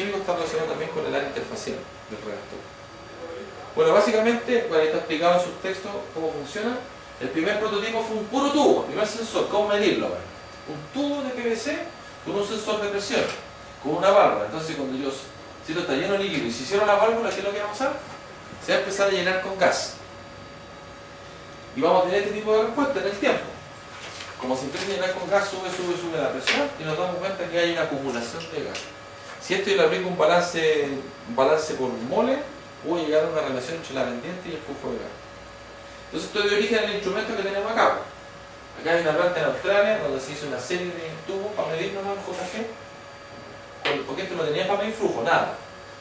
químico está relacionado también con el área interfacial del reactor. Bueno, básicamente, bueno, ahí está explicado en sus textos cómo funciona. El primer prototipo fue un puro tubo, el primer sensor. ¿Cómo medirlo? Un tubo de PVC con un sensor de presión, con una válvula. Entonces, cuando si esto está lleno de líquido y si cierro la válvula, ¿qué es lo que va a pasar? Se va a empezar a llenar con gas. Y vamos a tener este tipo de respuesta en el tiempo. Como se empieza a llenar con gas, sube la presión y nos damos cuenta que hay una acumulación de gas. Si esto yo le aplico un balance por mole, voy a llegar a una relación entre la pendiente y el flujo de gas. Entonces esto de origen del instrumento que tenemos acá. Acá hay una planta en Australia donde se hizo una serie de tubos para medir el JG, porque esto no tenía para medir flujo, nada.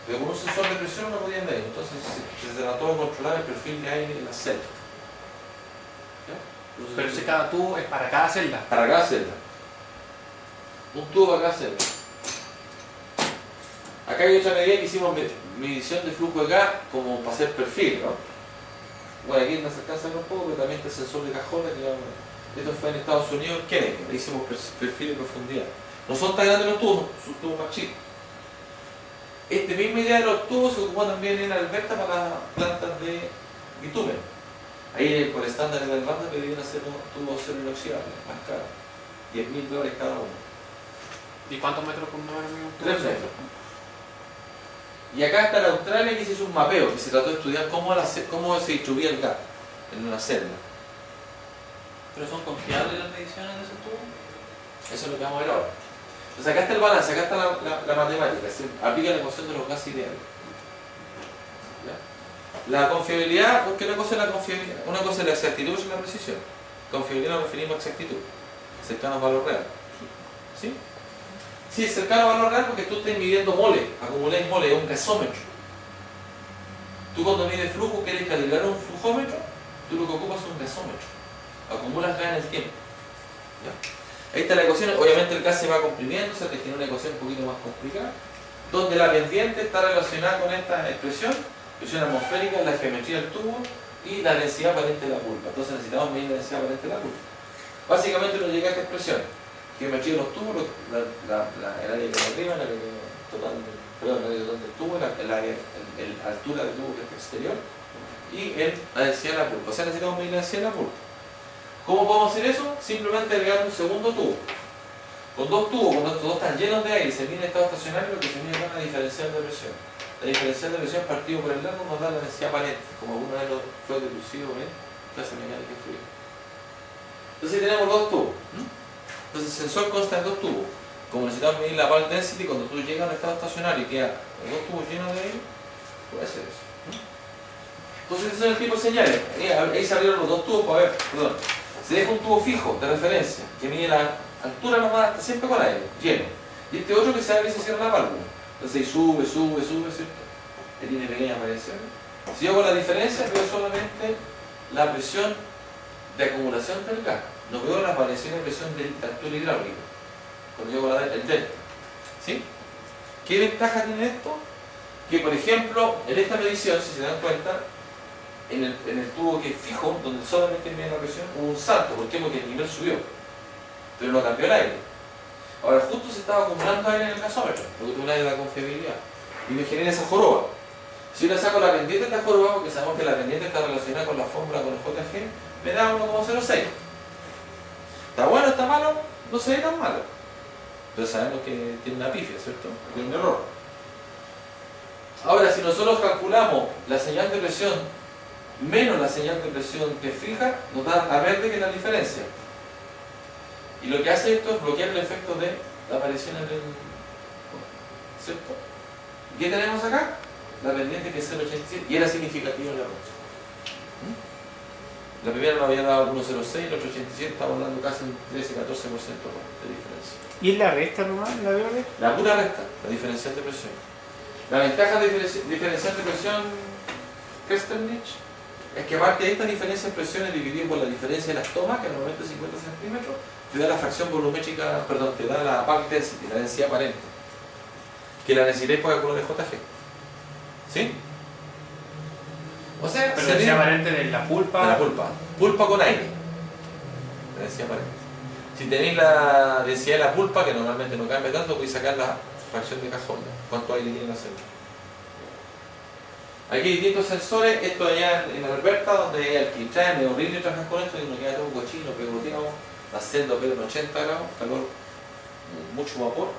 Pero con un sensor de presión no podían medir. Entonces se trató de controlar el perfil de aire en la celda. Pero si cada tubo es para cada celda. Para cada celda. Un tubo para cada celda. Acá hay otra medida que hicimos medición de flujo de gas como para hacer perfil, ¿no? Bueno, aquí no se alcanza a ver un poco, pero también está el sensor de cajones. Esto fue en Estados Unidos, en Kennedy. Ahí hicimos perfil de profundidad. No son tan grandes los tubos, son tubos más chicos. Esta misma idea de los tubos se ocupó también en Alberta para plantas de bitumen. Ahí por estándar de Irlanda pedían hacer unos tubos acero inoxidable, más caros. $10.000 cada uno. ¿Y cuántos metros por metro? 3 metros. Y acá está en Australia que se hizo un mapeo, que se trató de estudiar cómo se distribuía el gas en una celda. ¿Pero son confiables las mediciones de esos tubos? Eso es lo que vamos a ver ahora. Entonces acá está el balance, acá está la matemática, se aplica la ecuación de los gases ideales. La confiabilidad, porque una cosa es la confiabilidad, una cosa es la exactitud y otra es la precisión. Confiabilidad nos referimos a exactitud, cercano al valor real. ¿Sí? Sí, es cercano al valor real porque tú estás midiendo mole, acumuláis mole, es un gasómetro. Tú cuando mides flujo, quieres calibrar un flujómetro, tú lo que ocupas es un gasómetro. Acumulas gas en el tiempo. ¿Ya? Ahí está la ecuación, obviamente el gas se va comprimiendo, se tiene una ecuación un poquito más complicada, donde la pendiente está relacionada con esta expresión, presión atmosférica, la geometría del tubo y la densidad aparente de la pulpa. Entonces necesitamos medir la densidad aparente de la pulpa. Básicamente nos llega a esta expresión. Geometría de los tubos, el área que arriba, el área total del tubo, la altura del tubo que es exterior y la densidad de la pulpa. O sea, necesitamos medir la densidad de la pulpa. ¿Cómo podemos hacer eso? Simplemente agregar un segundo tubo. Con dos tubos, cuando estos dos están llenos de aire y se mide en estado estacionario, lo que se mide es la diferencial de presión. La diferencial de presión partido por el largo nos da la densidad aparente, como alguna vez lo fue deducido en clase mecánica fluida. Entonces tenemos dos tubos. Entonces el sensor consta de dos tubos. Como necesitamos medir la pulse density, cuando tú llegas a un estado estacionario y quedan los dos tubos llenos de aire, puede ser eso. Entonces ese es el tipo de señales. Ahí se abrieron los dos tubos para ver, perdón. Se deja un tubo fijo de referencia que mide la altura nomás, siempre con aire, lleno. Y este otro que se abre y se cierra la válvula. Entonces ahí sube, ¿cierto? Ahí tiene pequeñas variaciones. Si yo hago la diferencia, veo solamente la presión de acumulación del gas. No veo las variaciones de presión de altura hidráulica. Cuando yo hago el delta. ¿Sí? ¿Qué ventaja tiene esto? Que por ejemplo, en esta medición, si se dan cuenta, en el tubo que es fijo, donde solamente mide la presión, hubo un salto. ¿Por qué? Porque el nivel subió. Pero no cambió el aire. Ahora justo se estaba acumulando aire en el gasómetro, porque tuvo un aire de la confiabilidad. Y me genera esa joroba. Si yo le saco la pendiente de esta joroba, porque sabemos que la pendiente está relacionada con la fórmula con el JG, me da 1,06. ¿Está bueno o está malo? No se ve tan malo. Pero sabemos que tiene una pifia, ¿cierto? Tiene un error. Ahora, si nosotros calculamos la señal de presión menos la señal de presión que es fija, nos da a verde que es la diferencia. Y lo que hace esto es bloquear el efecto de la aparición en el... ¿cierto? ¿Qué tenemos acá? La pendiente que es 0,87 y era significativo el error. La primera nos había dado 1,06, la 8,87, estamos hablando casi un 13-14% de diferencia. ¿Y es la resta nomás, la verde? La pura resta, la diferencial de presión. La ventaja de diferencial de presión Kesternich es que aparte de esta diferencia de presiones dividida por la diferencia de las tomas, que normalmente es 50 centímetros, te da la fracción volumétrica, perdón, te da la bulk density, la densidad aparente, que la necesitáis para calcular el JG. ¿Sí? O sea, pero densidad aparente de la pulpa. De la pulpa. Pulpa con aire. La densidad aparente. Si tenéis la densidad de la pulpa, que normalmente no cambia tanto, podéis sacar la fracción de cajón. cuánto aire tiene la celda. Aquí hay distintos sensores, esto allá en Alberta, donde hay alquitrán, es horrible trabajar con esto, y uno queda todo cochino, pegoteado, la celda opera en 80 grados, calor, mucho vapor.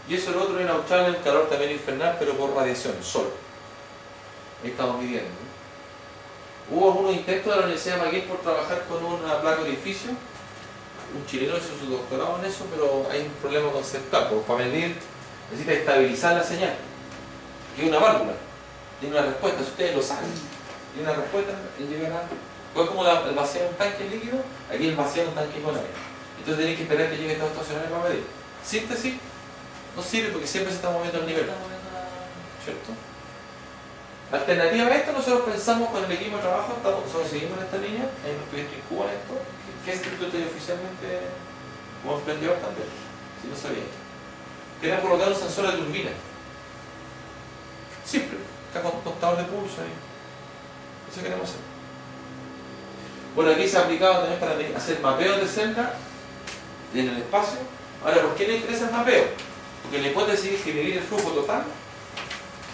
Y eso el otro en Australia, el calor también infernal, pero por radiación, sol. Ahí estamos midiendo. Hubo algunos intentos de la Universidad de McGill por trabajar con una placa de edificio. Un chileno hizo su doctorado en eso, pero hay un problema conceptual, porque para medir necesita estabilizar la señal, que es una válvula. Tiene una respuesta, si ustedes lo saben, tiene una respuesta, él llegará. Pues como el vaciado de un tanque líquido, aquí el vaciado de un tanque con aire. Entonces tenéis que esperar que llegue estado estacionario para medir. Síntesis no sirve porque siempre se está moviendo el nivel, ¿cierto? Alternativa a esto, nosotros pensamos con el equipo de trabajo, nosotros seguimos en esta línea, hay unos proyectos en Cuba en esto, que es que estoy oficialmente como emprendedor también, si no sabía. Queremos colocar un sensor de turbina. Simple. Con contador de pulso ahí. Eso queremos hacer. Bueno, aquí se ha aplicado también para hacer mapeos de celda en el espacio. Ahora, ¿por qué le interesa el mapeo? Porque la hipótesis es que medir el flujo total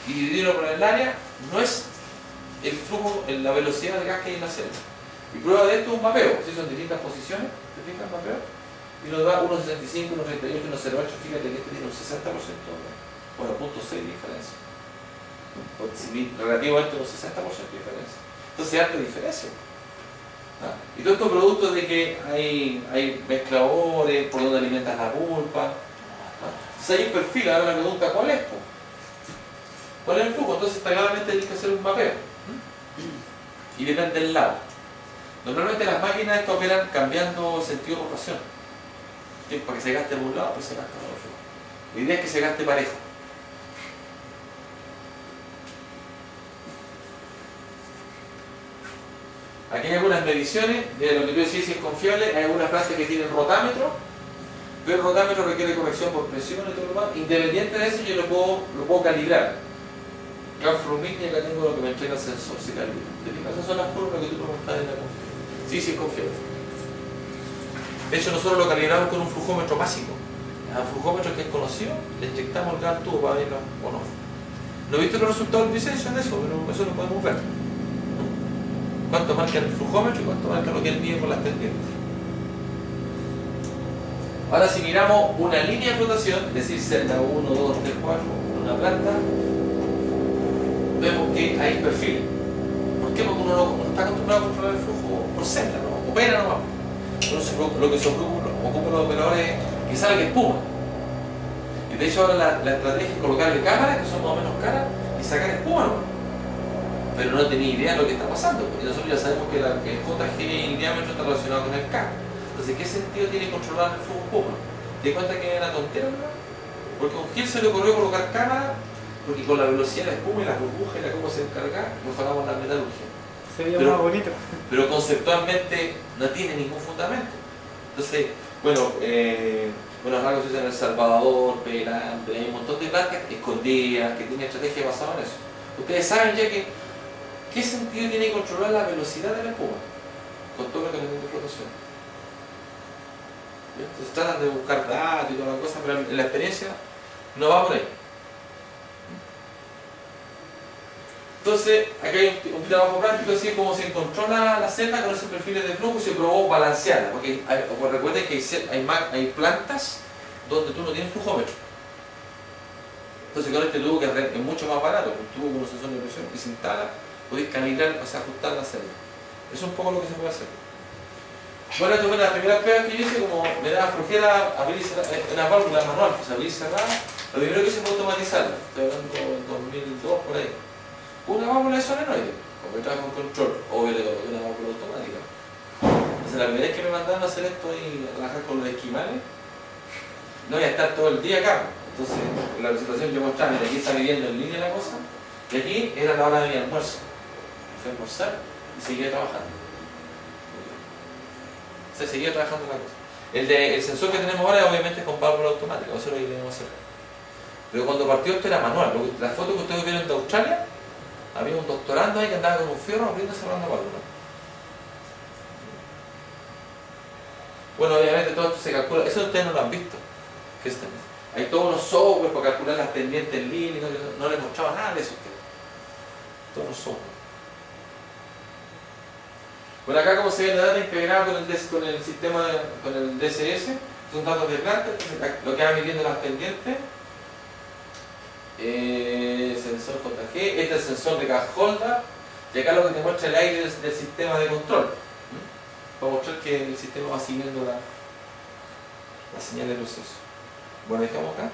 y dividirlo por el área no es el flujo, la velocidad de gas que hay en la celda. Y prueba de esto es un mapeo, si son distintas posiciones, ¿te fijas el mapeo? Y nos da 1.65, 1.38, 1.08, fíjate que este tiene un 60%, bueno, 0.6 de diferencia. Relativamente un 60% de diferencia. Entonces hay alta diferencia. ¿Ah? Y todo esto producto de que hay mezcladores, por donde alimentas la pulpa. ¿Ah? Entonces hay un perfil, ahora la pregunta ¿cuál es? ¿Cuál es el flujo? Entonces claramente tienes que hacer un mapeo. Y depende del lado. Normalmente las máquinas esto operan cambiando el sentido de rotación. Para que se gaste por un lado, pues se gasta por otro. La idea es que se gaste parejo. Aquí hay algunas mediciones de lo que tú decís si es confiable. Hay algunas plantas que tienen rotámetro, pero el rotámetro requiere corrección por presión y todo lo demás. Independiente de eso, yo lo puedo calibrar. Acá y acá tengo lo que me entrega el sensor, se calibra. Esas son las curvas que tú preguntas en la confiable. Sí, sí es confiable. De hecho, nosotros lo calibramos con un flujómetro básico. Al flujómetro que es conocido, le inyectamos el gas al tubo para verlo o no. No he visto los resultados del diseño de eso, pero eso lo podemos ver. Cuánto marca el flujómetro y cuánto marca lo que él mide con las pendientes. Ahora si miramos una línea de flotación, es decir, celda 1, 2, 3, 4, una planta, vemos que hay perfiles. ¿Por qué? Porque uno no está acostumbrado a controlar el flujo por celda, ¿no? Opera nomás. Entonces lo que se ocupan los operadores es que salga espuma. Y de hecho ahora la estrategia es colocarle cámaras que son más o menos caras y sacar espuma nomás. Pero no tenía idea de lo que está pasando, porque nosotros ya sabemos que el JG y el diámetro está relacionado con el K. Entonces, ¿qué sentido tiene controlar el flujo espuma? ¿Te das cuenta que es una tontera, verdad? Porque a un Gil se le ocurrió colocar cámara, porque con la velocidad de la espuma y la burbuja y la cómo se encarga, mejoramos la metalurgia. Sería más bonito. Pero conceptualmente no tiene ningún fundamento. Entonces, bueno, rasgos se usan en El Salvador, Pelambre, hay un montón de plantas escondidas que tienen estrategia basada en eso. Ustedes saben ya que ¿qué sentido tiene controlar la velocidad de la espuma? Con todo lo que le de flotación. Entonces tratan de buscar datos y toda la cosa, pero en la experiencia no va por ahí. Entonces, aquí hay un trabajo práctico, así como se controla la celda con esos perfiles de flujo y se probó balancearla. Porque recuerden que hay plantas donde tú no tienes flujómetro. Entonces con este tubo que es mucho más barato, un tubo con un sensor de presión y se instala, podéis calibrar, o sea, ajustar la celda. Eso es un poco lo que se puede hacer. Bueno, esto fue la primera prueba que yo hice, como me daba flojera abrir y cerrar, una válvula manual, pues abrir y cerrar. Lo primero que hice fue automatizarla, estoy hablando en 2002 por ahí. Una válvula de solenoide, como yo trabajo con control, obvio le coloqué una válvula automática. Entonces la primera vez que me mandaron a hacer esto y a trabajar con los esquimales, no voy a estar todo el día acá. Entonces, en la presentación yo mostraba, mira, aquí está viviendo en línea la cosa, y aquí era la hora de mi almuerzo. Fui a almorzar y seguía trabajando. Se seguía trabajando la cosa. El sensor que tenemos ahora obviamente es con válvula automática, eso es lo que debemos hacer. Pero cuando partió esto era manual. La foto que ustedes vieron de Australia, había un doctorando ahí que andaba con un fierro abriendo y cerrando válvula. Bueno, obviamente todo esto se calcula, eso ustedes no lo han visto. ¿Qué es Hay todos unos software para calcular las pendientes en línea, no les mostraba nada de eso a ustedes. Todos los software. Bueno, acá como se ve la data integrada con el sistema, con el DSS, son datos de planta, entonces lo que va midiendo las pendientes, sensor JG, este es el sensor de caja holder, y acá lo que te muestra el aire del sistema de control, para mostrar que el sistema va siguiendo la señal de proceso. Bueno, dejamos acá.